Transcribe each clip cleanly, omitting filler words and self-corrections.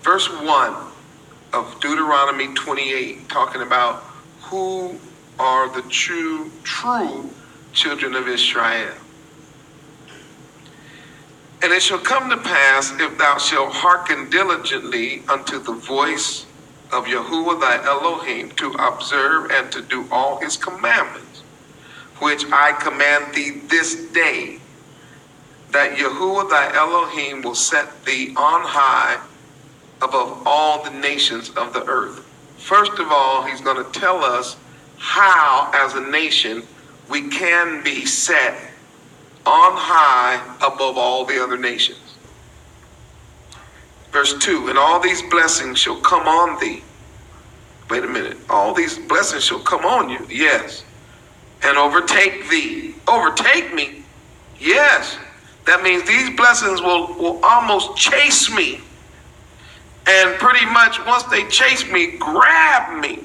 verse 1 of Deuteronomy 28, talking about who are the true children of Israel. And it shall come to pass, if thou shalt hearken diligently unto the voice of Yahuah thy Elohim, to observe and to do all his commandments, which I command thee this day, that Yahuah thy Elohim will set thee on high above all the nations of the earth. First of all, he's going to tell us how, as a nation, we can be set on high above all the other nations. Verse 2, and all these blessings shall come on thee. Wait a minute. All these blessings shall come on you. Yes. And overtake thee. Overtake me? Yes. That means these blessings will almost chase me. And pretty much once they chase me, grab me.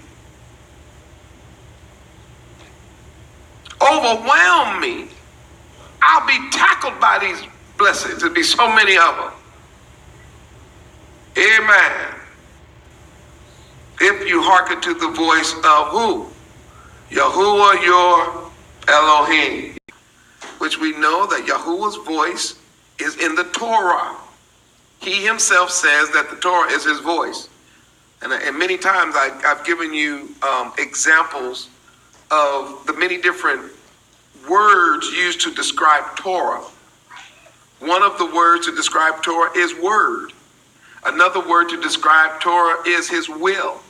Overwhelm me. I'll be tackled by these blessings. There'll be so many of them. Amen. If you hearken to the voice of who? Yahuah your Elohim. Which we know that Yahuah's voice is in the Torah. He himself says that the Torah is his voice. And many times I've given you examples of the many different words used to describe Torah. One of the words to describe Torah is word. Another word to describe Torah is his will.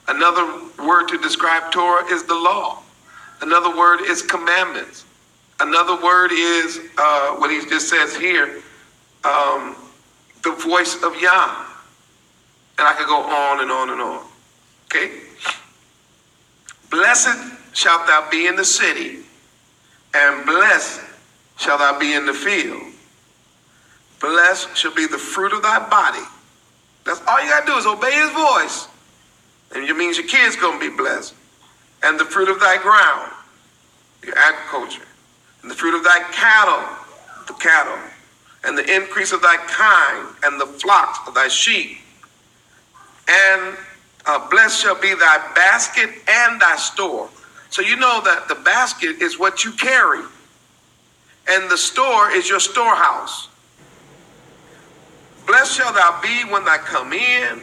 Another word to describe Torah is the law. Another word is commandments. Another word is what he just says here, the voice of Yah. And I could go on and on and on. Okay? Blessed shalt thou be in the city, and blessed shall thou be in the field. Blessed shall be the fruit of thy body. That's all you got to do is obey his voice. And it means your kids going to be blessed. And the fruit of thy ground, your agriculture. And the fruit of thy cattle, the cattle. And the increase of thy kind, and the flocks of thy sheep. And blessed shall be thy basket and thy store. So you know that the basket is what you carry. And the store is your storehouse. Blessed shall thou be when thou come in,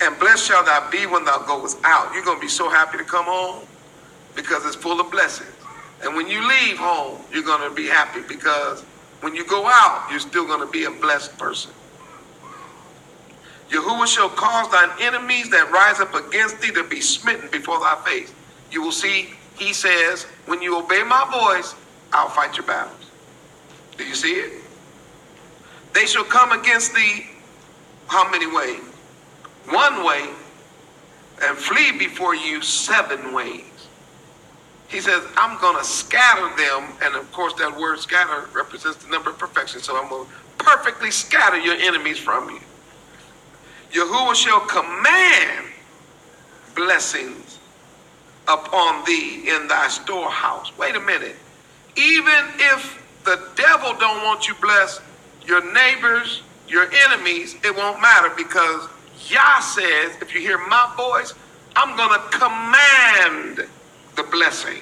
and blessed shall thou be when thou goest out. You're going to be so happy to come home because it's full of blessings. And when you leave home, you're going to be happy because when you go out, you're still going to be a blessed person. Yahuah shall cause thine enemies that rise up against thee to be smitten before thy face. You will see, he says, when you obey my voice, I'll fight your battles. Do you see it? They shall come against thee how many ways? One way, and flee before you 7 ways. He says, I'm going to scatter them. And of course, that word scatter represents the number of perfection. So I'm going to perfectly scatter your enemies from you. Yahuah shall command blessings upon thee in thy storehouse. Wait a minute. Even if the devil don't want you blessed, your neighbors, your enemies, it won't matter because Yah says, if you hear my voice, I'm going to command the blessing.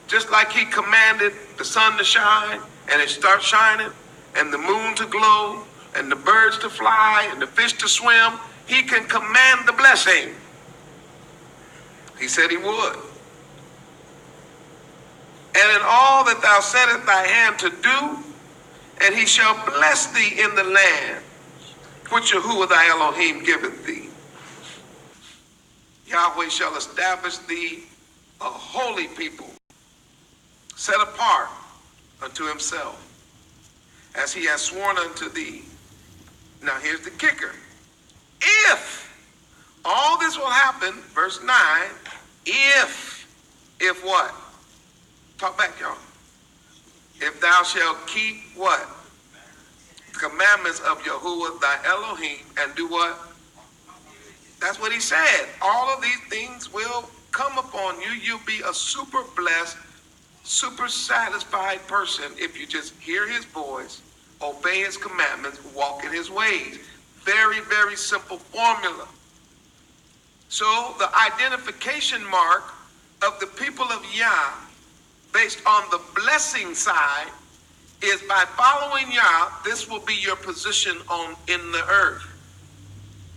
Just like he commanded the sun to shine and it starts shining, and the moon to glow, and the birds to fly, and the fish to swim, he can command the blessing. He said he would. And in all that thou settest thy hand to do, and he shall bless thee in the land which Yahuah thy Elohim giveth thee. Yahweh shall establish thee a holy people, set apart unto himself, as he has sworn unto thee. Now here's the kicker. If all this will happen, verse 9, if what? Talk back, y'all. If thou shalt keep what? Commandments of Yahuah thy Elohim, and do what? That's what he said. All of these things will come upon you. You'll be a super blessed, super satisfied person if you just hear his voice, obey his commandments, walk in his ways. Very, very simple formula. So the identification mark of the people of Yah, based on the blessing side, is by following Yah. This will be your position in the earth.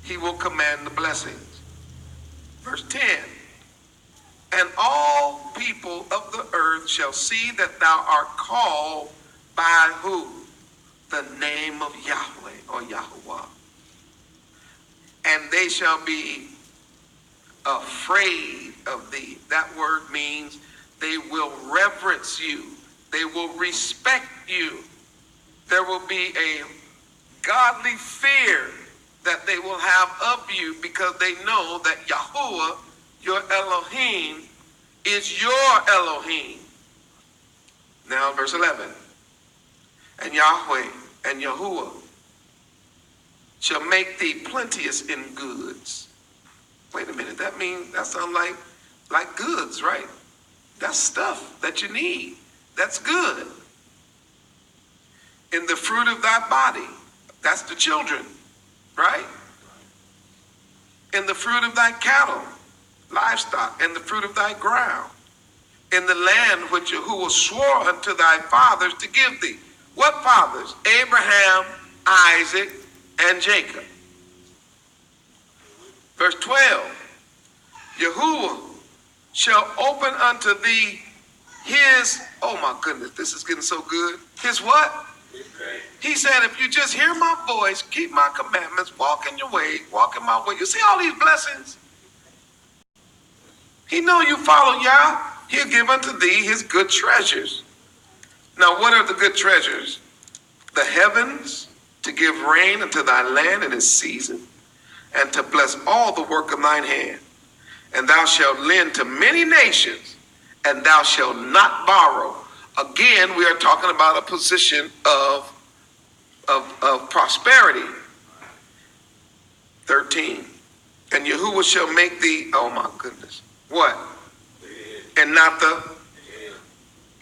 He will command the blessings. Verse 10. And all people of the earth shall see that thou art called by who? The name of Yahweh or Yahuah. And they shall be afraid of thee. That word means they will reverence you. They will respect you. There will be a godly fear that they will have of you because they know that Yahuah, your Elohim, is your Elohim. Now verse 11. And Yahweh and Yahuah shall make thee plenteous in goods. Wait a minute, that sounds like goods, right? That's stuff that you need. That's good. In the fruit of thy body, that's the children, right? In the fruit of thy cattle, livestock, in the fruit of thy ground, in the land which Yahuah swore unto thy fathers to give thee. What fathers? Abraham, Isaac, and Jacob. Verse 12. Yahuah shall open unto thee his, oh my goodness, this is getting so good. His what? He said, if you just hear my voice, keep my commandments, walk in your way, walk in my way. You see all these blessings? He know you follow Yah, he'll give unto thee his good treasures. Now, what are the good treasures? The heavens, to give rain unto thy land in its season, and to bless all the work of thine hand. And thou shalt lend to many nations, and thou shalt not borrow. Again, we are talking about a position of prosperity. 13. And Yahuah shall make thee, oh my goodness, what? And not the,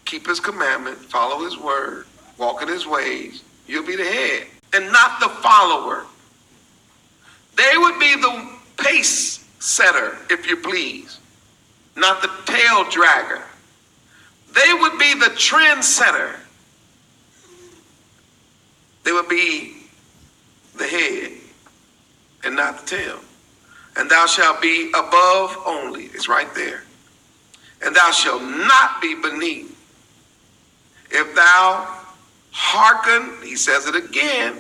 keep his commandment, follow his word, walk in his ways. You'll be the head and not the follower. They would be the pace setter, if you please, not the tail dragger. They would be the trend setter. They would be the head and not the tail. And thou shalt be above only. It's right there. And thou shalt not be beneath. If thou hearken, he says it again,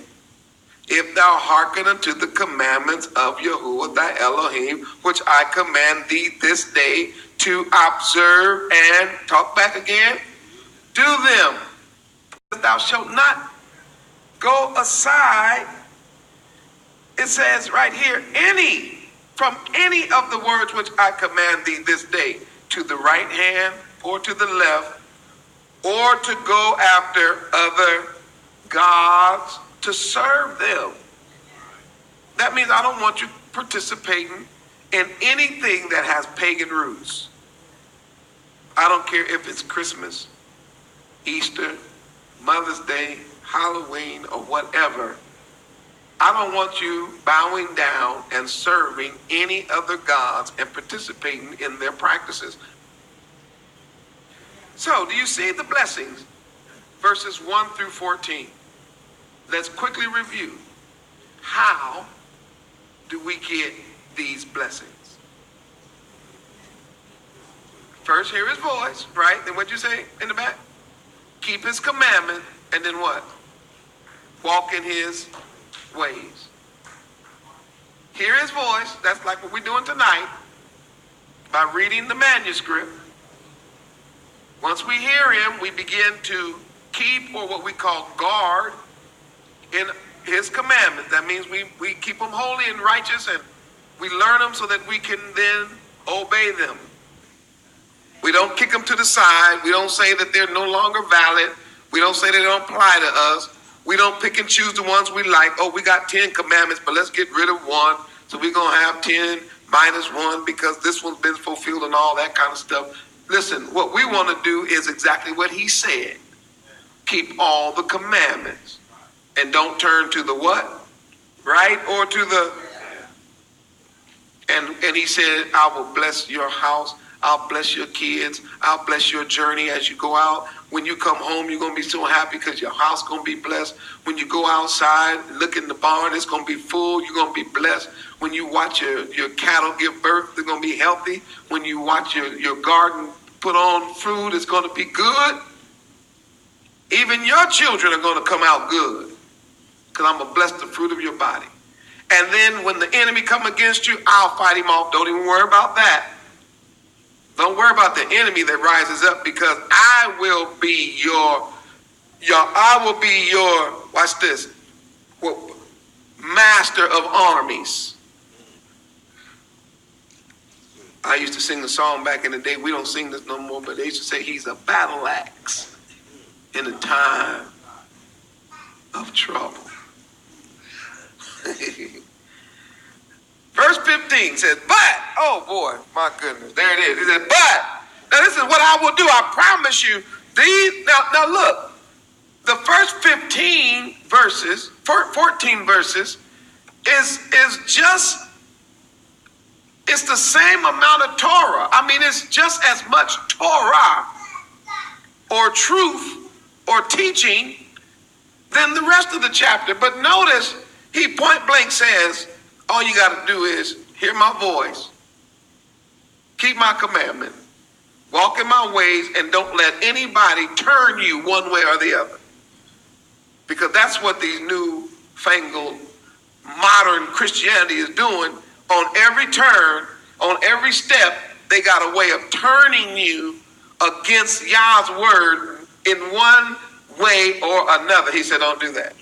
if thou hearken unto the commandments of Yahuah thy Elohim, which I command thee this day to observe and, talk back again, do them. Thou shalt not go aside, it says right here, from any of the words which I command thee this day, to the right hand or to the left, or to go after other gods to serve them. That means I don't want you participating in anything that has pagan roots. I don't care if it's Christmas, Easter, Mother's Day, Halloween, or whatever. I don't want you bowing down and serving any other gods and participating in their practices. So, do you see the blessings? Verses 1 through 14. Let's quickly review. How do we get these blessings? First, hear his voice, right? Then what'd you say in the back? Keep his commandment, and then what? Walk in his ways. Hear his voice. That's like what we're doing tonight by reading the manuscript. Once we hear him, we begin to keep, or what we call guard, in his commandments. That means we keep them holy and righteous, and we learn them so that we can then obey them. We don't kick them to the side. We don't say that they're no longer valid. We don't say they don't apply to us. We don't pick and choose the ones we like. Oh, we got 10 commandments, but let's get rid of one. So we're going to have 10 minus one because this one's been fulfilled and all that kind of stuff. Listen, what we want to do is exactly what he said. Keep all the commandments. And don't turn to the what? right? Or to the, and he said, I will bless your house. I'll bless your kids. I'll bless your journey as you go out. When you come home, you're going to be so happy because your house going to be blessed. When you go outside, look in the barn, it's going to be full. You're going to be blessed. When you watch your cattle give birth, they're going to be healthy. When you watch your garden put on fruit, it's going to be good. Even your children are going to come out good because I'm going to bless the fruit of your body. And then when the enemy come against you, I'll fight him off. Don't even worry about that. Don't worry about the enemy that rises up, because I will be your, watch this, master of armies. I used to sing the song back in the day. We don't sing this no more, but they used to say he's a battle axe in a time of trouble. Verse 15 says, but, oh boy, my goodness, there it is. He said, but, now this is what I will do. I promise you. Now look, the first 14 verses is just, it's the same amount of Torah. I mean, it's just as much Torah or truth or teaching than the rest of the chapter. But notice, he point blank says, all you got to do is hear my voice, keep my commandment, walk in my ways, and don't let anybody turn you one way or the other. Because that's what these new-fangled modern Christianity is doing. On every turn, on every step, they got a way of turning you against Yah's word in one way or another. He said, don't do that.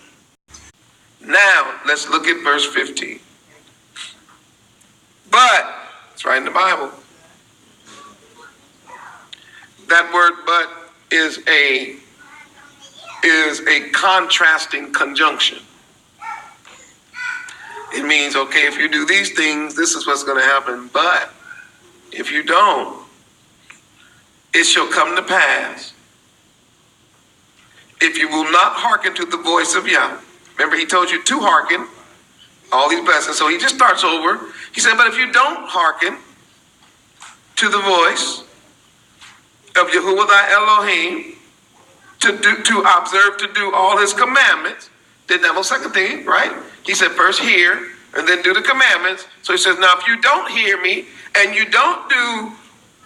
Now, let's look at verse 15. But, it's right in the Bible. That word but is a contrasting conjunction. It means, okay, if you do these things, this is what's going to happen. But if you don't, it shall come to pass, if you will not hearken to the voice of Yah. Remember, he told you to hearken, all these blessings. So he just starts over. He said, but if you don't hearken to the voice of Yahuah thy Elohim, to observe, to do all his commandments, didn't have no second thing, right? He said, first hear, and then do the commandments. So he says, now if you don't hear me, and you don't do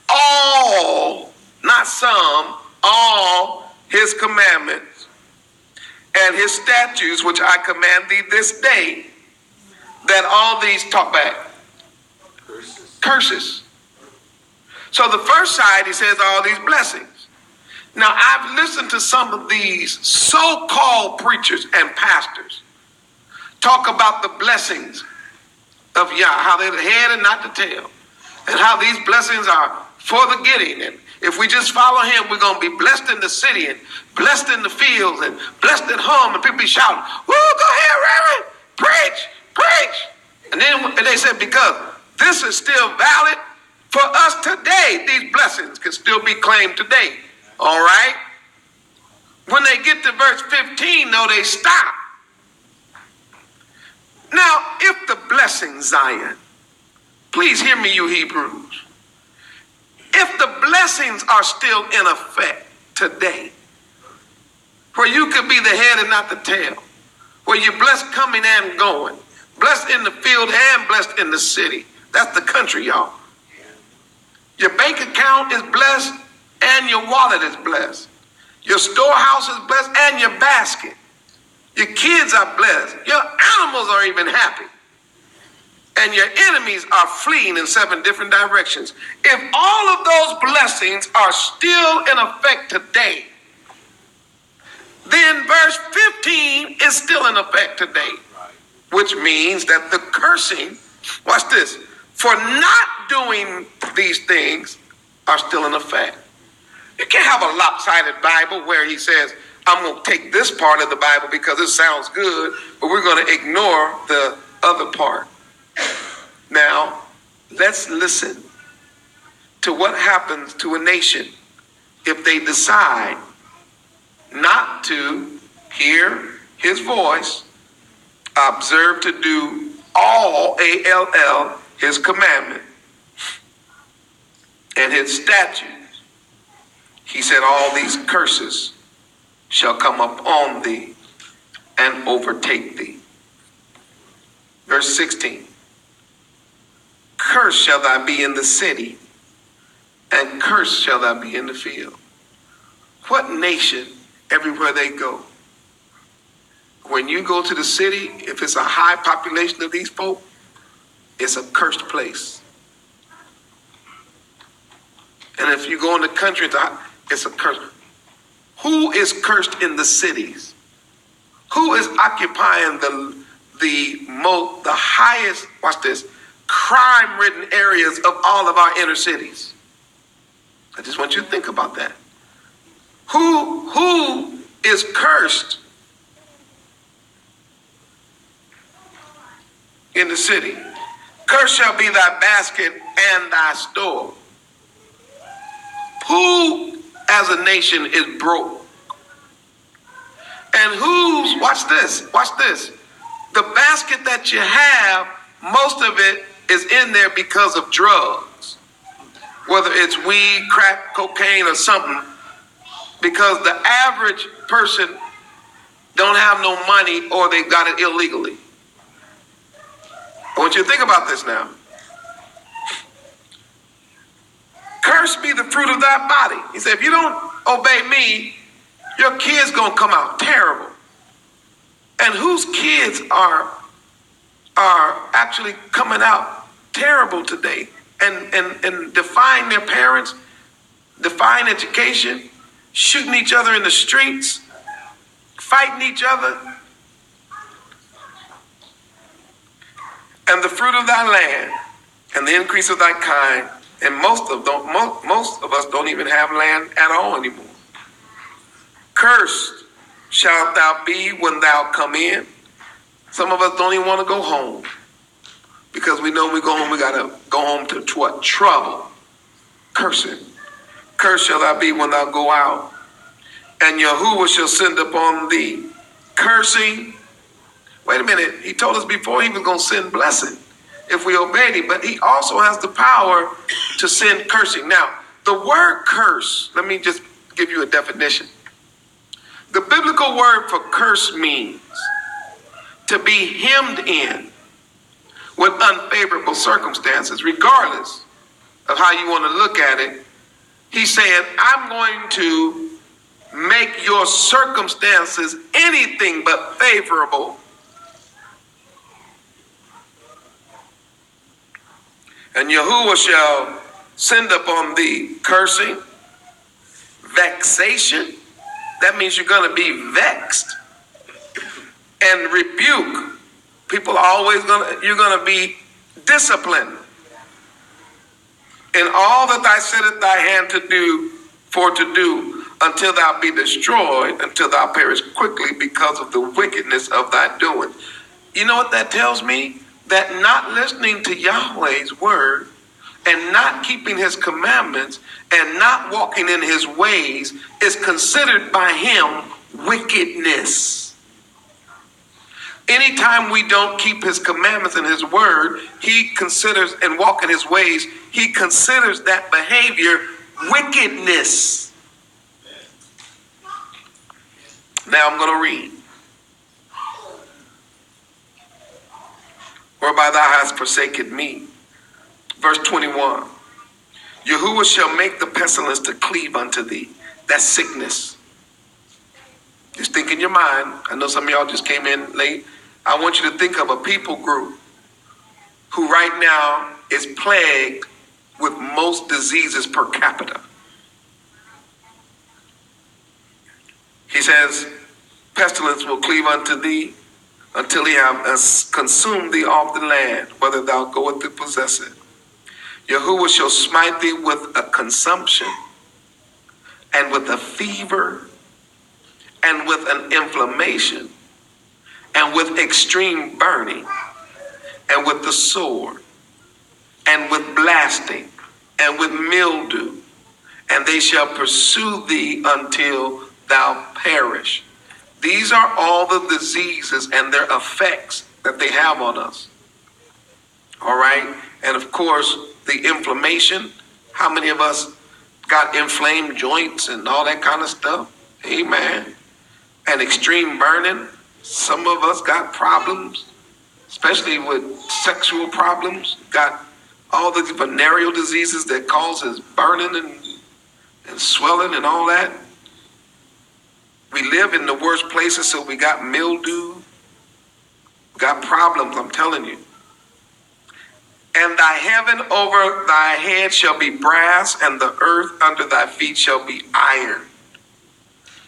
all, not some, all his commandments, and his statutes, which I command thee this day, that all these, talk back, curses. So the first side, he says all these blessings. Now, I've listened to some of these so-called preachers and pastors talk about the blessings of Yah, how they're the head and not the tail, and how these blessings are for the getting. And if we just follow him, we're going to be blessed in the city and blessed in the fields and blessed at home. And people be shouting, woo, go ahead, Reverend, preach, preach. And then they said, because this is still valid for us today, these blessings can still be claimed today. All right? When they get to verse 15, though, they stop. Now, if the blessing, Zion, please hear me, you Hebrews. If the blessings are still in effect today, where you could be the head and not the tail, where you're blessed coming and going, blessed in the field and blessed in the city. That's the country, y'all. Your bank account is blessed and your wallet is blessed. Your storehouse is blessed and your basket. Your kids are blessed. Your animals are even happy. And your enemies are fleeing in 7 different directions. If all of those blessings are still in effect today, then verse 15 is still in effect today. Which means that the cursing, watch this, for not doing these things are still in effect. You can't have a lopsided Bible where he says, I'm going to take this part of the Bible because it sounds good, but we're going to ignore the other part. Now, let's listen to what happens to a nation if they decide not to hear his voice, observe to do all, A-L-L, his commandment and his statutes, he said, all these curses shall come upon thee and overtake thee. Verse 16. Cursed shall thou be in the city, and cursed shall thou be in the field. What nation, everywhere they go, when you go to the city, if it's a high population of these folk, it's a cursed place. And if you go in the country, it's a curse. Who is cursed in the cities? Who is occupying the highest, watch this, crime-ridden areas of all of our inner cities? I just want you to think about that. Who is cursed in the city? Cursed shall be thy basket and thy store. Who as a nation is broke? And who's, watch this, the basket that you have, most of it is in there because of drugs. Whether it's weed, crack, cocaine, or something. Because the average person don't have no money or they got it illegally. I want you to think about this now. Cursed be the fruit of thy body. He said, if you don't obey me, your kids gonna come out terrible. And whose kids are actually coming out terrible today and defying their parents, defying education, shooting each other in the streets, fighting each other. And the fruit of thy land and the increase of thy kind, and most of us don't even have land at all anymore. Cursed shalt thou be when thou come in. Some of us don't even want to go home because we know when we go home, we got to go home to what? Trouble. Cursing. Cursed shall thou be when thou go out. And Yahuah shall send upon thee cursing. Wait a minute. He told us before he was going to send blessing if we obeyed him, but he also has the power to send cursing. Now, the word curse, let me just give you a definition. The biblical word for curse means to be hemmed in with unfavorable circumstances, regardless of how you want to look at it. He's saying, I'm going to make your circumstances anything but favorable. And Yahuah shall send upon thee cursing, vexation. That means you're going to be vexed. And rebuke. People are you're going to be disciplined. In all that thou settest thy hand to do, until thou be destroyed, until thou perish quickly because of the wickedness of thy doing. You know what that tells me? That not listening to Yahweh's word and not keeping his commandments and not walking in his ways is considered by him wickedness. Anytime we don't keep his commandments and his word, he considers, and walk in his ways, he considers that behavior wickedness. Now I'm going to read. Whereby thou hast forsaken me. Verse 21. Yahuah shall make the pestilence to cleave unto thee. That's sickness. Just think in your mind. I know some of y'all just came in late. I want you to think of a people group who right now is plagued with most diseases per capita. He says, pestilence will cleave unto thee until he have consumed thee off the land, whether thou goest to possess it. Yahuah shall smite thee with a consumption, and with a fever, and with an inflammation, and with extreme burning, and with the sword, and with blasting, and with mildew, and they shall pursue thee until thou perish. These are all the diseases and their effects that they have on us. All right? And of course, the inflammation. How many of us got inflamed joints and all that kind of stuff? Amen. And extreme burning. Some of us got problems, especially with sexual problems. Got all the venereal diseases that causes burning and swelling and all that. We live in the worst places, so we got mildew. Got problems, I'm telling you. And thy heaven over thy head shall be brass, and the earth under thy feet shall be iron.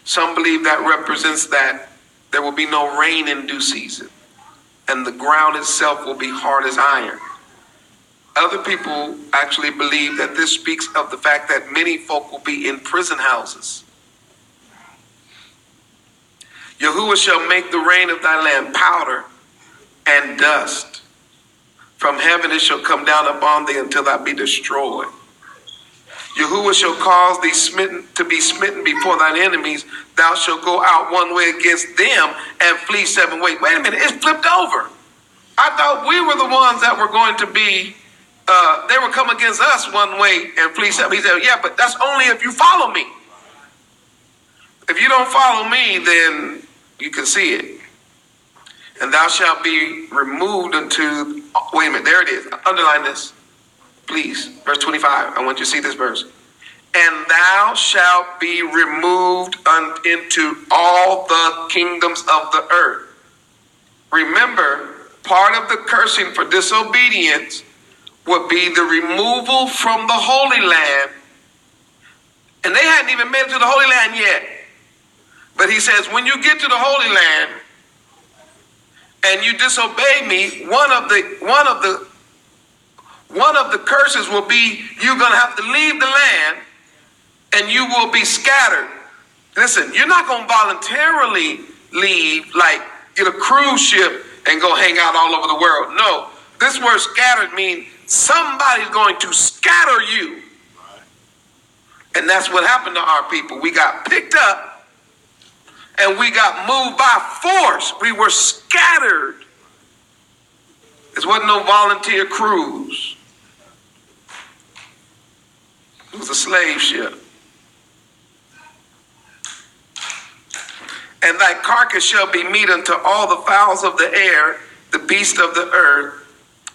Some believe that represents that there will be no rain in due season, and the ground itself will be hard as iron. Other people actually believe that this speaks of the fact that many folk will be in prison houses. Yahuah shall make the rain of thy land powder and dust. From heaven it shall come down upon thee until thou be destroyed. Yahuah shall cause thee to be smitten before thine enemies. Thou shalt go out one way against them and flee 7 ways. Wait a minute, it's flipped over. I thought we were the ones that were going to be, they would come against us one way and flee 7. He said, yeah, but that's only if you follow me. If you don't follow me, then you can see it. And thou shalt be removed unto, wait a minute, there it is. Underline this, please. Verse 25, I want you to see this verse. And thou shalt be removed into all the kingdoms of the earth. Remember, part of the cursing for disobedience would be the removal from the Holy Land. And they hadn't even made it to the Holy Land yet. But he says, when you get to the Holy Land and you disobey me, one of the curses will be you're going to have to leave the land and you will be scattered. Listen, you're not going to voluntarily leave, like get a cruise ship and go hang out all over the world. No, this word scattered means somebody's going to scatter you. And that's what happened to our people. We got picked up and we got moved by force. We were scattered. It wasn't no volunteer cruise. It was a slave ship. And thy carcass shall be meat unto all the fowls of the air, the beasts of the earth,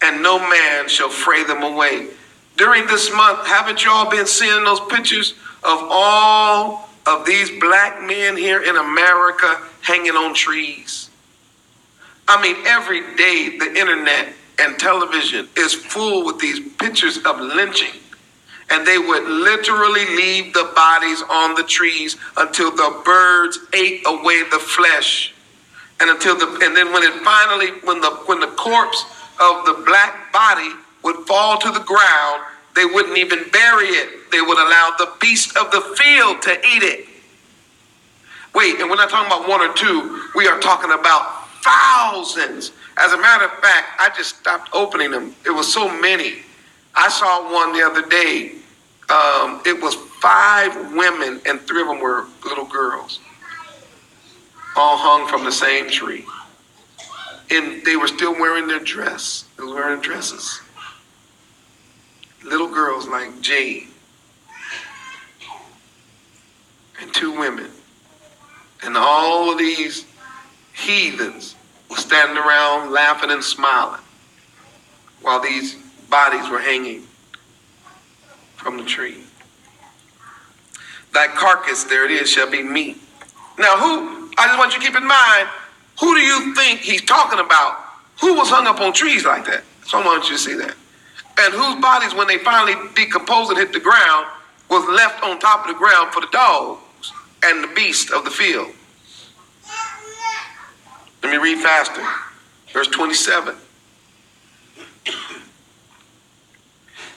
and no man shall fray them away. During this month, haven't you all been seeing those pictures of all of these black men here in America hanging on trees? I mean, every day the internet and television is full with these pictures of lynching. And they would literally leave the bodies on the trees until the birds ate away the flesh. And then when the corpse of the black body would fall to the ground, they wouldn't even bury it. They would allow the beast of the field to eat it. Wait, and we're not talking about 1 or 2. We are talking about thousands. As a matter of fact, I just stopped opening them. It was so many. I saw one the other day. It was 5 women and 3 of them were little girls, all hung from the same tree. And they were still wearing their dress. They were wearing dresses. Little girls like Jade and 2 women. And all of these heathens were standing around laughing and smiling while these bodies were hanging from the tree. Thy carcass, there it is, shall be meat. Now I just want you to keep in mind, who do you think he's talking about? Who was hung up on trees like that? So I want you to see that. And whose bodies, when they finally decomposed and hit the ground, was left on top of the ground for the dogs and the beasts of the field. Let me read faster. Verse 27.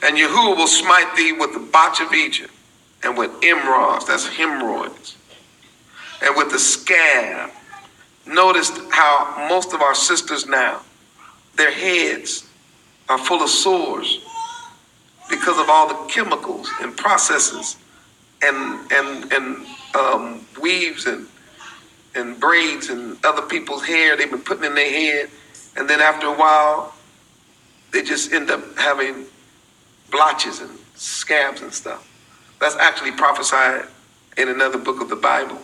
And Yahuah will smite thee with the botch of Egypt, and with emerods, that's hemorrhoids, and with the scab. Notice how most of our sisters now, their heads are full of sores because of all the chemicals and processes and weaves and braids and other people's hair they've been putting in their head. And then after a while, they just end up having blotches and scabs and stuff. That's actually prophesied in another book of the Bible.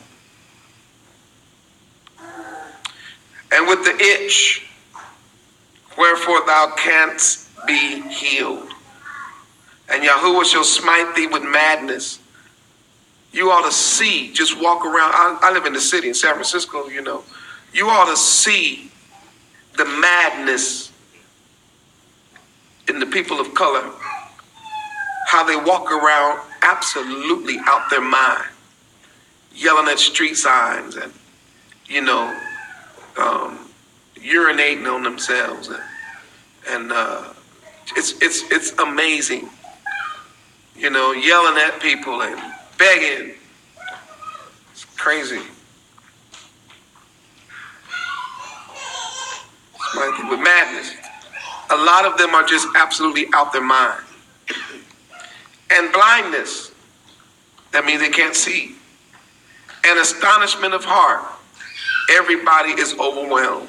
And with the itch, wherefore thou canst be healed. And Yahuah shall smite thee with madness. You ought to see, just walk around. I live in the city in San Francisco, you know. You ought to see the madness in the people of color, how they walk around absolutely out their mind, yelling at street signs and, you know, urinating on themselves. And it's amazing, you know, yelling at people and begging. It's crazy. With madness. A lot of them are just absolutely out their mind. And blindness. That means they can't see. And astonishment of heart. Everybody is overwhelmed.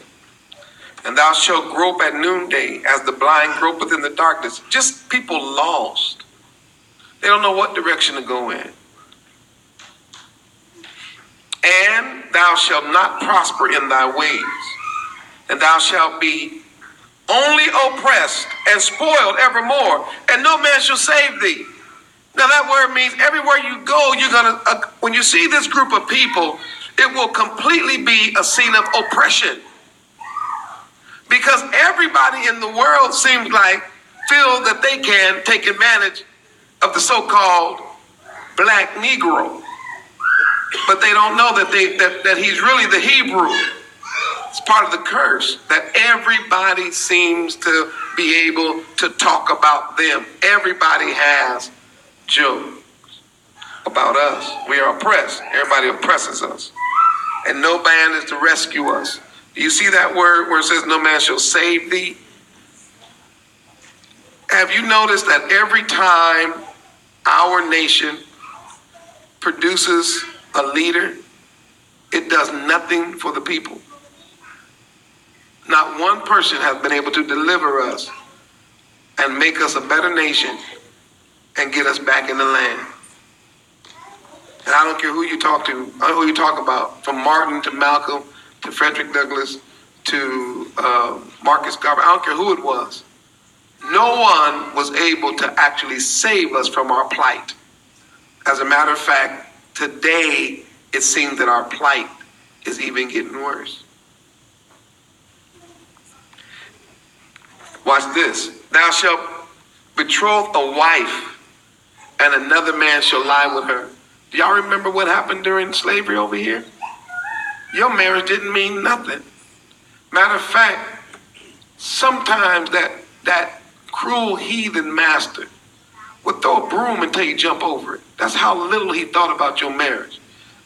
And thou shalt grope at noonday as the blind grope within the darkness. Just people lost. They don't know what direction to go in. And thou shalt not prosper in thy ways. And thou shalt be only oppressed and spoiled evermore, and no man shall save thee. Now that word means everywhere you go, you're gonna, when you see this group of people, it will completely be a scene of oppression. Because everybody in the world seems like feel that they can take advantage of the so-called black Negro. But they don't know that he's really the Hebrew. It's part of the curse that everybody seems to be able to talk about them. Everybody has jokes about us. We are oppressed. Everybody oppresses us. And no man is to rescue us. Do you see that word where it says no man shall save thee? Have you noticed that every time our nation produces a leader, it does nothing for the people? Not one person has been able to deliver us and make us a better nation and get us back in the land. And I don't care who you talk to, who you talk about, from Martin to Malcolm to Frederick Douglass to Marcus Garvey. I don't care who it was. No one was able to actually save us from our plight. As a matter of fact, today it seems that our plight is even getting worse. Watch this. Thou shalt betroth a wife, and another man shall lie with her. Do y'all remember what happened during slavery over here? Your marriage didn't mean nothing. Matter of fact, sometimes that cruel heathen master would throw a broom until you jump over it. That's how little he thought about your marriage.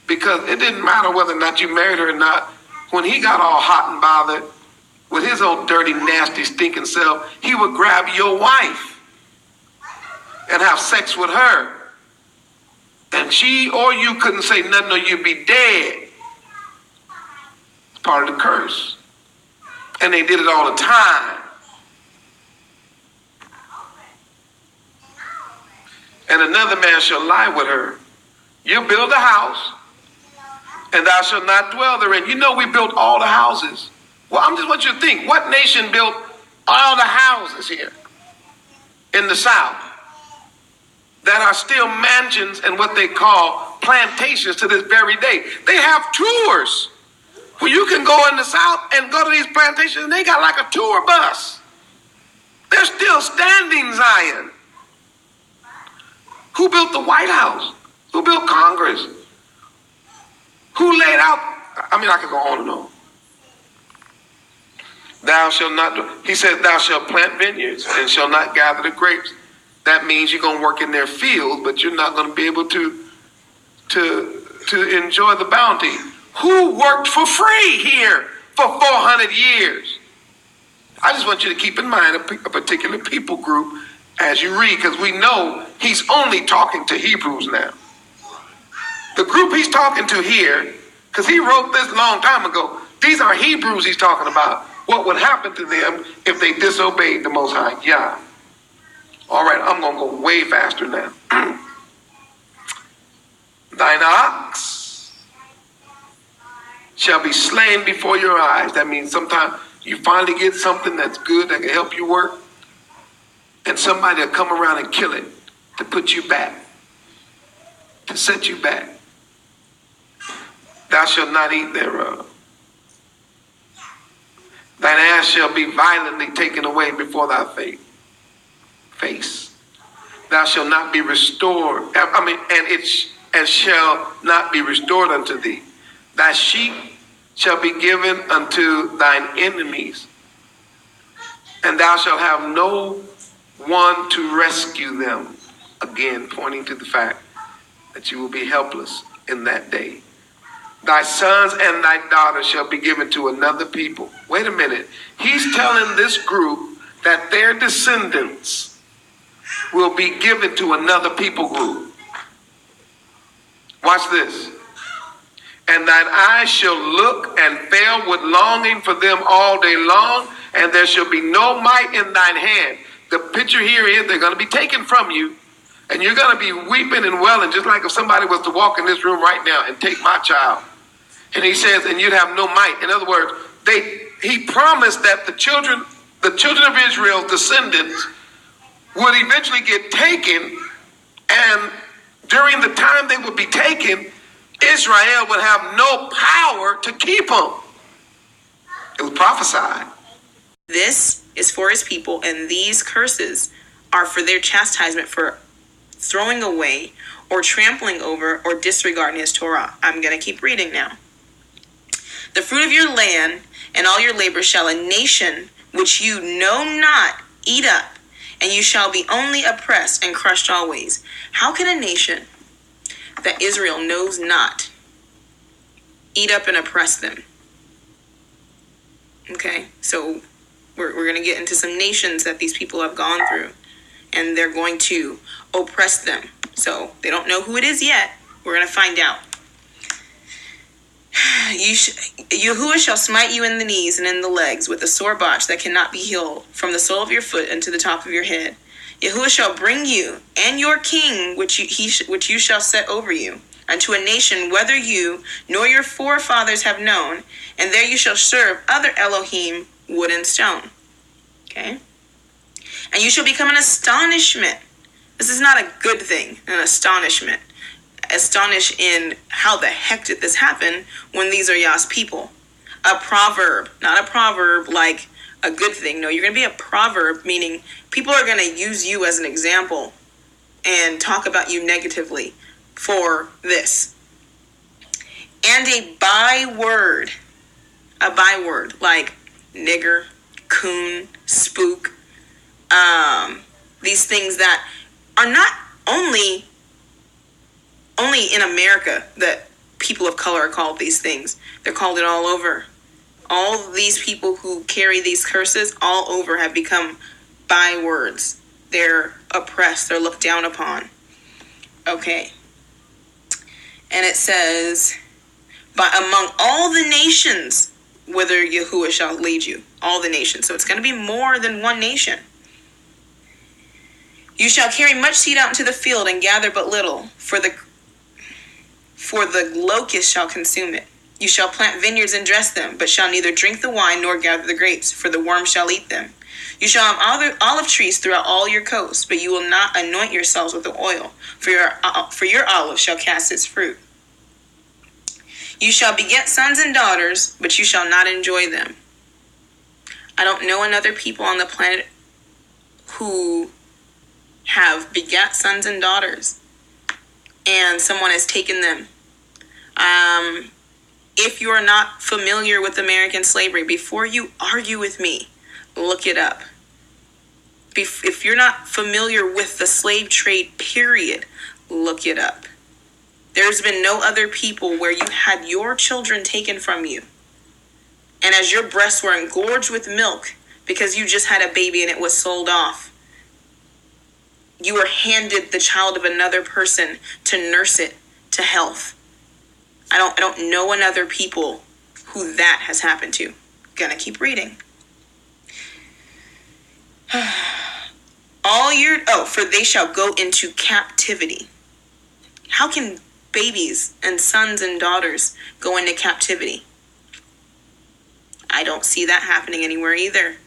Because it didn't matter whether or not you married her or not. When he got all hot and bothered with his old dirty, nasty, stinking self, he would grab your wife and have sex with her. And she or you couldn't say nothing or you'd be dead. It's part of the curse. And they did it all the time. And another man shall lie with her. You build a house, and thou shalt not dwell therein. You know we built all the houses. Well, I just want you to think, what nation built all the houses here in the South that are still mansions and what they call plantations to this very day? They have tours where you can go in the South and go to these plantations, and they got like a tour bus. They're still standing, Zion. Who built the White House? Who built Congress? Who laid out? I mean, I could go on and on. Thou shalt not, he says, thou shalt plant vineyards and shalt not gather the grapes. That means you're going to work in their fields, but you're not going to be able to enjoy the bounty. Who worked for free here for 400 years? I just want you to keep in mind a particular people group as you read, because we know he's only talking to Hebrews now. The group he's talking to here, because he wrote this long time ago, these are Hebrews he's talking about. what would happen to them if they disobeyed the Most High Yah. All right, I'm going to go way faster now. Thine ox shall be slain before your eyes. That means sometimes you finally get something that's good that can help you work, and somebody will come around and kill it to put you back, to set you back. Thou shalt not eat thereof. Thine ass shall be violently taken away before thy face. Thou shalt not be restored. And shall not be restored unto thee. Thy sheep shall be given unto thine enemies, and thou shalt have no one to rescue them. Again, pointing to the fact that you will be helpless in that day. Thy sons and thy daughters shall be given to another people. Wait a minute. He's telling this group that their descendants will be given to another people group. Watch this. And thine eyes shall look and fail with longing for them all day long, and there shall be no might in thine hand. The picture here is they're going to be taken from you, and you're going to be weeping and wailing, just like if somebody was to walk in this room right now and take my child. And he says, and you'd have no might. In other words, he promised that the children of Israel's descendants would eventually get taken, and during the time they would be taken, Israel would have no power to keep them. It was prophesied. This is for his people, and these curses are for their chastisement for throwing away or trampling over or disregarding his Torah. I'm going to keep reading now. The fruit of your land and all your labor shall a nation which you know not eat up, and you shall be only oppressed and crushed always. How can a nation that Israel knows not eat up and oppress them? Okay, so we're going to get into some nations that these people have gone through, and they're going to oppress them. So they don't know who it is yet. We're going to find out. Yahuah shall smite you in the knees and in the legs with a sore botch that cannot be healed from the sole of your foot unto the top of your head. Yahuah shall bring you and your king, which you shall set over you, unto a nation whether you nor your forefathers have known, and there you shall serve other Elohim, wood and stone. Okay? And you shall become an astonishment. This is not a good thing, an astonishment. Astonish in how the heck did this happen when these are Yah's people. A proverb, not a proverb like a good thing. No, you're going to be a proverb, meaning people are going to use you as an example and talk about you negatively for this. And a byword like nigger, coon, spook, these things that are not only in America that people of color are called these things. They're called it all over. All these people who carry these curses all over have become bywords. They're oppressed. They're looked down upon. Okay. And it says, but among all the nations, whither Yahuah shall lead you. All the nations. So it's going to be more than one nation. You shall carry much seed out into the field and gather but little, for the locust shall consume it. You shall plant vineyards and dress them, but shall neither drink the wine nor gather the grapes, for the worm shall eat them. You shall have olive trees throughout all your coasts, but you will not anoint yourselves with the oil, for your olive shall cast its fruit. You shall beget sons and daughters, but you shall not enjoy them. I don't know another people on the planet who have begat sons and daughters, and someone has taken them. If you are not familiar with American slavery, before you argue with me, look it up. If you're not familiar with the slave trade, period, look it up. There's been no other people where you had your children taken from you, and as your breasts were engorged with milk because you just had a baby and it was sold off, you were handed the child of another person to nurse it to health. I don't know another people who that has happened to. Gonna keep reading. For they shall go into captivity. How can babies and sons and daughters go into captivity? I don't see that happening anywhere either.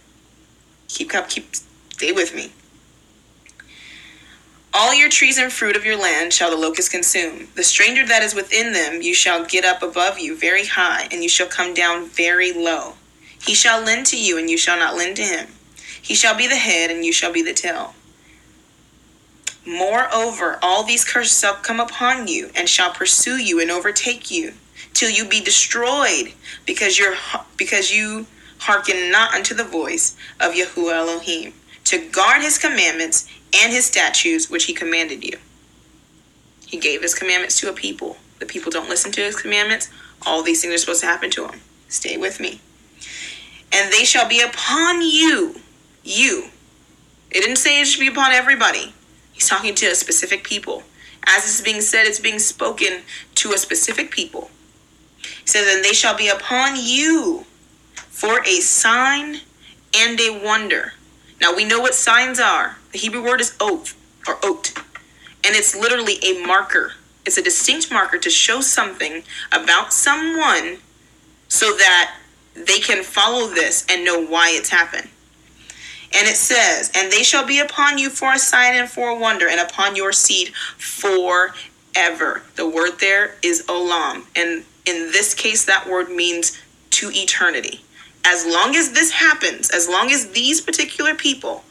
Stay with me. All your trees and fruit of your land shall the locust consume. The stranger that is within them you shall get up above you very high, and you shall come down very low. He shall lend to you, and you shall not lend to him. He shall be the head, and you shall be the tail. Moreover, all these curses shall come upon you, and shall pursue you and overtake you, till you be destroyed, because you hearken not unto the voice of Yahuah Elohim, to guard his commandments and his statutes which he commanded you. He gave his commandments to a people. The people don't listen to his commandments. All these things are supposed to happen to them. Stay with me. And they shall be upon you. You. It didn't say it should be upon everybody. He's talking to a specific people. As it's being said, it's being spoken to a specific people. He says, and they shall be upon you for a sign and a wonder. Now we know what signs are. The Hebrew word is oath or ot. And it's literally a marker. It's a distinct marker to show something about someone so that they can follow this and know why it's happened. And it says, and they shall be upon you for a sign and for a wonder, and upon your seed forever. The word there is olam. And in this case, that word means to eternity. As long as this happens, as long as these particular people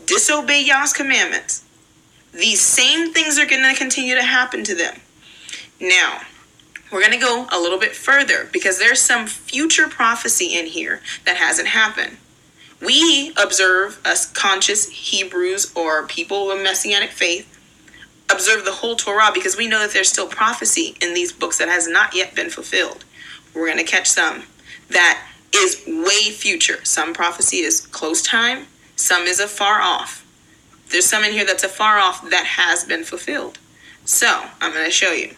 disobey Yah's commandments, these same things are going to continue to happen to them. Now, we're going to go a little bit further because there's some future prophecy in here that hasn't happened. We observe, as conscious Hebrews or people of Messianic faith, observe the whole Torah because we know that there's still prophecy in these books that has not yet been fulfilled. We're going to catch some that is way future. Some prophecy is close time. Some is afar off. There's some in here that's afar off that has been fulfilled. So, I'm going to show you.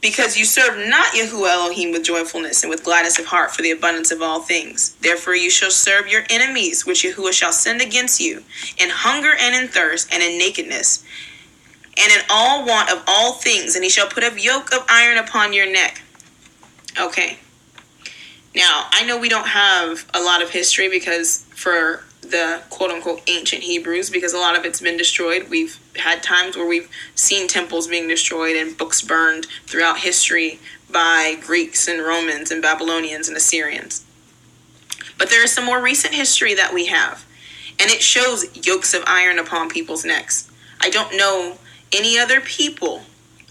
Because you serve not Yahuah Elohim with joyfulness and with gladness of heart for the abundance of all things. Therefore you shall serve your enemies, which Yahuah shall send against you, in hunger and in thirst and in nakedness, and in all want of all things. And he shall put a yoke of iron upon your neck. Okay. Now, I know we don't have a lot of history because for the quote-unquote ancient Hebrews, because a lot of it's been destroyed. We've had times where we've seen temples being destroyed and books burned throughout history by Greeks and Romans and Babylonians and Assyrians. But there is some more recent history that we have, and it shows yokes of iron upon people's necks. I don't know any other people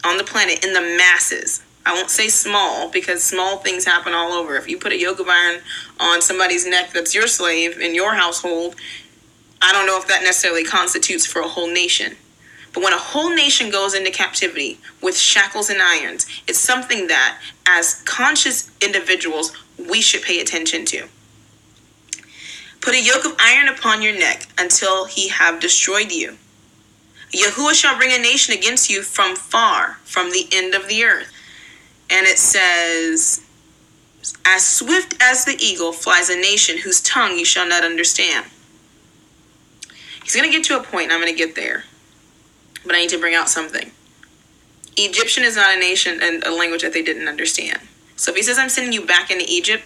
on the planet in the masses. I won't say small, because small things happen all over. If you put a yoke of iron on somebody's neck that's your slave in your household, I don't know if that necessarily constitutes for a whole nation. But when a whole nation goes into captivity with shackles and irons, it's something that, as conscious individuals, we should pay attention to. Put a yoke of iron upon your neck until he have destroyed you. Yahuah shall bring a nation against you from far, from the end of the earth. And it says, as swift as the eagle flies a nation whose tongue you shall not understand. He's going to get to a point, and I'm going to get there. But I need to bring out something. Egyptian is not a nation and a language that they didn't understand. So if he says, I'm sending you back into Egypt,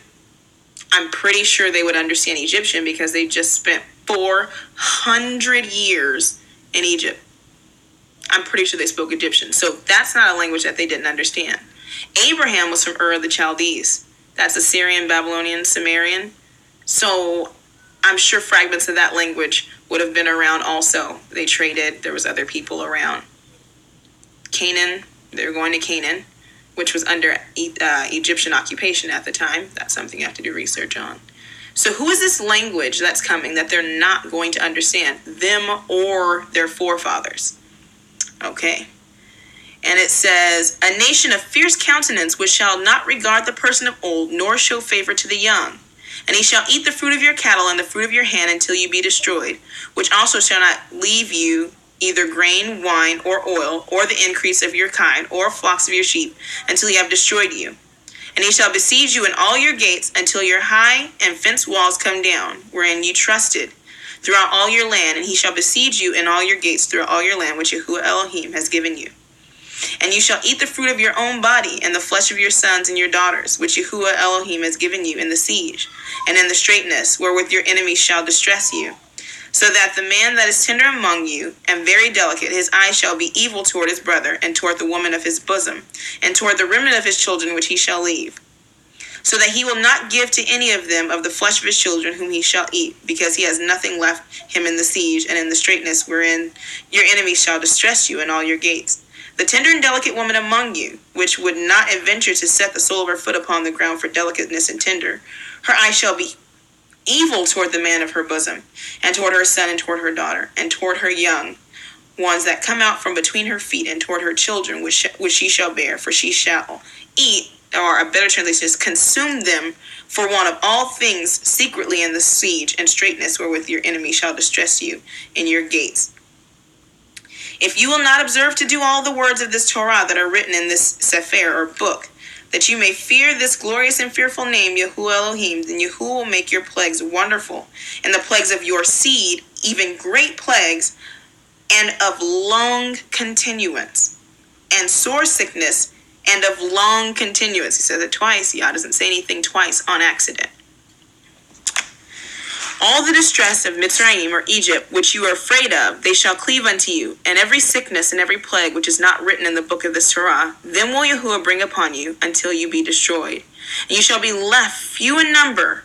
I'm pretty sure they would understand Egyptian because they just spent 400 years in Egypt. I'm pretty sure they spoke Egyptian. So that's not a language that they didn't understand. Abraham was from Ur of the Chaldees. That's Assyrian, Babylonian, Sumerian. So I'm sure fragments of that language would have been around also. They traded. There was other people around. Canaan, they were going to Canaan, which was under Egyptian occupation at the time. That's something you have to do research on. So who is this language that's coming that they're not going to understand? Them or their forefathers. Okay. And it says, a nation of fierce countenance which shall not regard the person of old, nor show favor to the young. And he shall eat the fruit of your cattle and the fruit of your hand until you be destroyed, which also shall not leave you either grain, wine, or oil, or the increase of your kind, or flocks of your sheep, until he have destroyed you. And he shall besiege you in all your gates until your high and fenced walls come down, wherein you trusted, throughout all your land, and he shall besiege you in all your gates throughout all your land, which Yahuah Elohim has given you. And you shall eat the fruit of your own body, and the flesh of your sons and your daughters, which Yahuah Elohim has given you in the siege, and in the straitness, wherewith your enemies shall distress you. So that the man that is tender among you, and very delicate, his eye shall be evil toward his brother, and toward the woman of his bosom, and toward the remnant of his children which he shall leave. So that he will not give to any of them of the flesh of his children whom he shall eat, because he has nothing left him in the siege, and in the straitness wherein your enemies shall distress you in all your gates. The tender and delicate woman among you, which would not adventure to set the sole of her foot upon the ground for delicateness and tender, her eye shall be evil toward the man of her bosom, and toward her son, and toward her daughter, and toward her young ones that come out from between her feet, and toward her children which she shall bear, for she shall eat, or a better translation is consume them for want of all things secretly in the siege and straitness wherewith your enemy shall distress you in your gates. If you will not observe to do all the words of this Torah that are written in this Sefer or book, that you may fear this glorious and fearful name, Yahuah Elohim, then Yahuah will make your plagues wonderful, and the plagues of your seed, even great plagues, and of long continuance, and sore sickness, and of long continuance. He says it twice. Yah doesn't say anything twice on accident. All the distress of Mitzrayim or Egypt, which you are afraid of, they shall cleave unto you, and every sickness and every plague which is not written in the book of this Torah, then will Yahuah bring upon you until you be destroyed. And you shall be left few in number,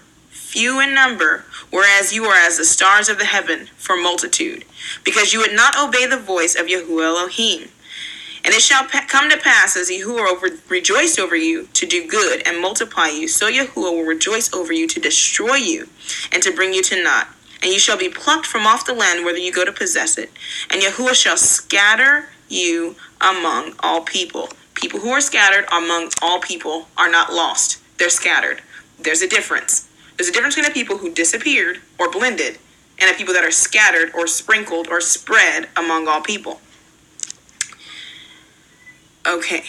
whereas you are as the stars of the heaven for multitude, because you would not obey the voice of Yahuah Elohim. And it shall come to pass, as Yahuah rejoiced over you to do good and multiply you, so Yahuah will rejoice over you to destroy you and to bring you to naught. And you shall be plucked from off the land whither you go to possess it. And Yahuah shall scatter you among all people. People who are scattered among all people are not lost. They're scattered. There's a difference. There's a difference between the people who disappeared or blended and the people that are scattered or sprinkled or spread among all people. Okay,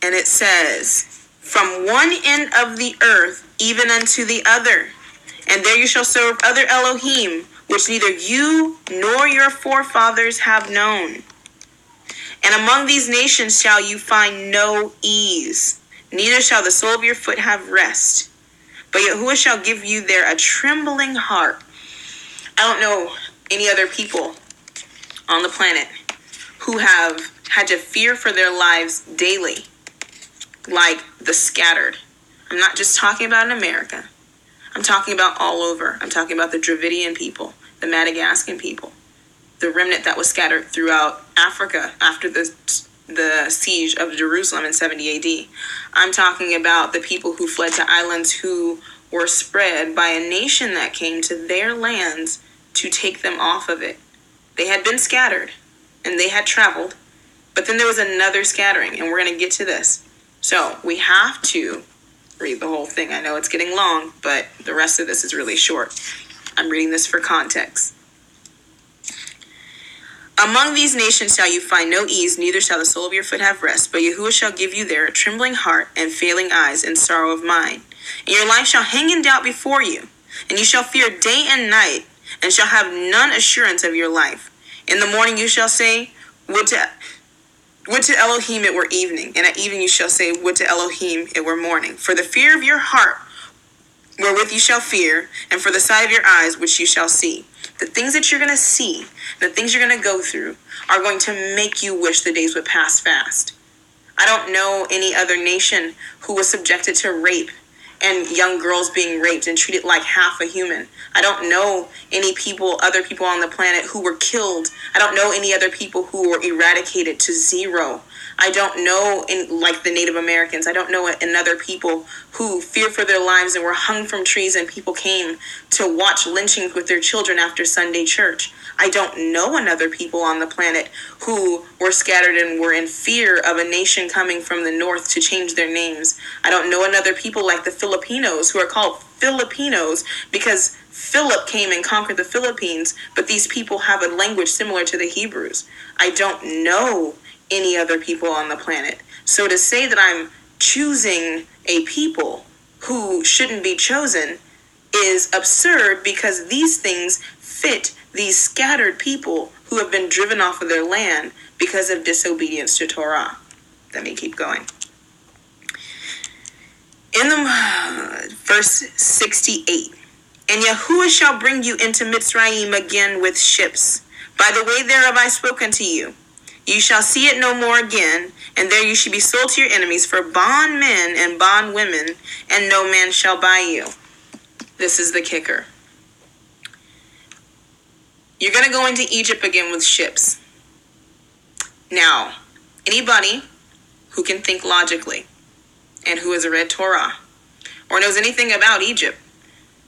and it says, from one end of the earth even unto the other, and there you shall serve other Elohim, which neither you nor your forefathers have known. And among these nations shall you find no ease, neither shall the sole of your foot have rest. But Yahuah shall give you there a trembling heart. I don't know any other people on the planet who have had to fear for their lives daily, like the scattered. I'm not just talking about in America. I'm talking about all over. I'm talking about the Dravidian people, the Madagascan people, the remnant that was scattered throughout Africa after the siege of Jerusalem in 70 AD. I'm talking about the people who fled to islands who were spread by a nation that came to their lands to take them off of it. They had been scattered and they had traveled, but then there was another scattering, and we're going to get to this. So we have to read the whole thing. I know it's getting long, but the rest of this is really short. I'm reading this for context. Among these nations shall you find no ease, neither shall the sole of your foot have rest, but Yahuah shall give you there a trembling heart and failing eyes and sorrow of mind. And your life shall hang in doubt before you, and you shall fear day and night, and shall have none assurance of your life. In the morning you shall say, Would to Elohim it were evening, and at evening you shall say, Would to Elohim it were morning. For the fear of your heart, wherewith you shall fear, and for the sight of your eyes, which you shall see. The things that you're going to see, the things you're going to go through, are going to make you wish the days would pass fast. I don't know any other nation who was subjected to rape and young girls being raped and treated like half a human. I don't know any other people on the planet who were killed. I don't know any other people who were eradicated to zero. I don't know, like the Native Americans, I don't know another people who feared for their lives and were hung from trees and people came to watch lynchings with their children after Sunday church. I don't know another people on the planet who were scattered and were in fear of a nation coming from the north to change their names. I don't know another people like the Filipinos who are called Filipinos because Philip came and conquered the Philippines, but these people have a language similar to the Hebrews. I don't know any other people on the planet. So to say that I'm choosing a people who shouldn't be chosen is absurd because these things fit these scattered people who have been driven off of their land because of disobedience to Torah. Let me keep going. In the verse 68, and Yahuah shall bring you into Mitzrayim again with ships. By the way thereof I spoke unto you. You shall see it no more again, and there you shall be sold to your enemies for bondmen and bondwomen, and no man shall buy you. This is the kicker. You're going to go into Egypt again with ships. Now, anybody who can think logically and who has read Torah or knows anything about Egypt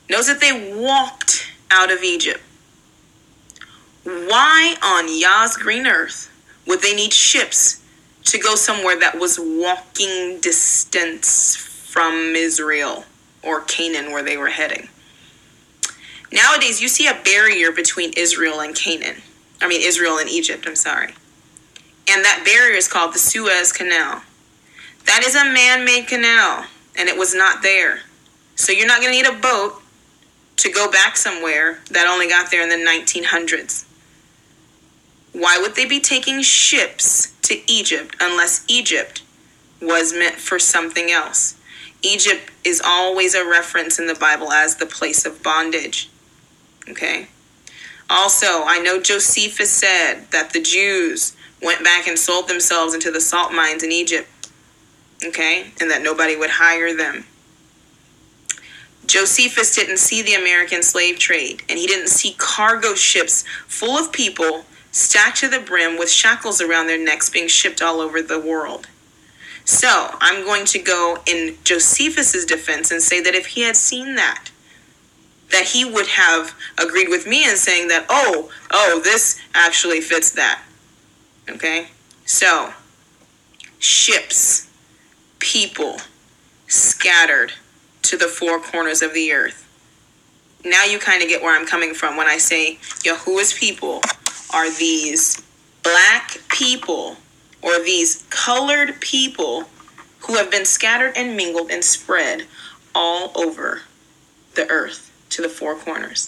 knows that they walked out of Egypt. Why on Yah's green earth would they need ships to go somewhere that was walking distance from Israel or Canaan where they were heading? Nowadays, you see a barrier between Israel and Israel and Egypt, I'm sorry. And that barrier is called the Suez Canal. That is a man-made canal, and it was not there. So you're not going to need a boat to go back somewhere that only got there in the 1900s. Why would they be taking ships to Egypt unless Egypt was meant for something else? Egypt is always a reference in the Bible as the place of bondage. Okay? Also, I know Josephus said that the Jews went back and sold themselves into the salt mines in Egypt. Okay? And that nobody would hire them. Josephus didn't see the American slave trade, and he didn't see cargo ships full of people stacked to the brim with shackles around their necks being shipped all over the world. So I'm going to go in Josephus's defense and say that if he had seen that he would have agreed with me in saying that, oh, this actually fits that. Okay? So, ships, people, scattered to the four corners of the earth. Now you kind of get where I'm coming from when I say Yahuah's people are these black people or these colored people who have been scattered and mingled and spread all over the earth to the four corners.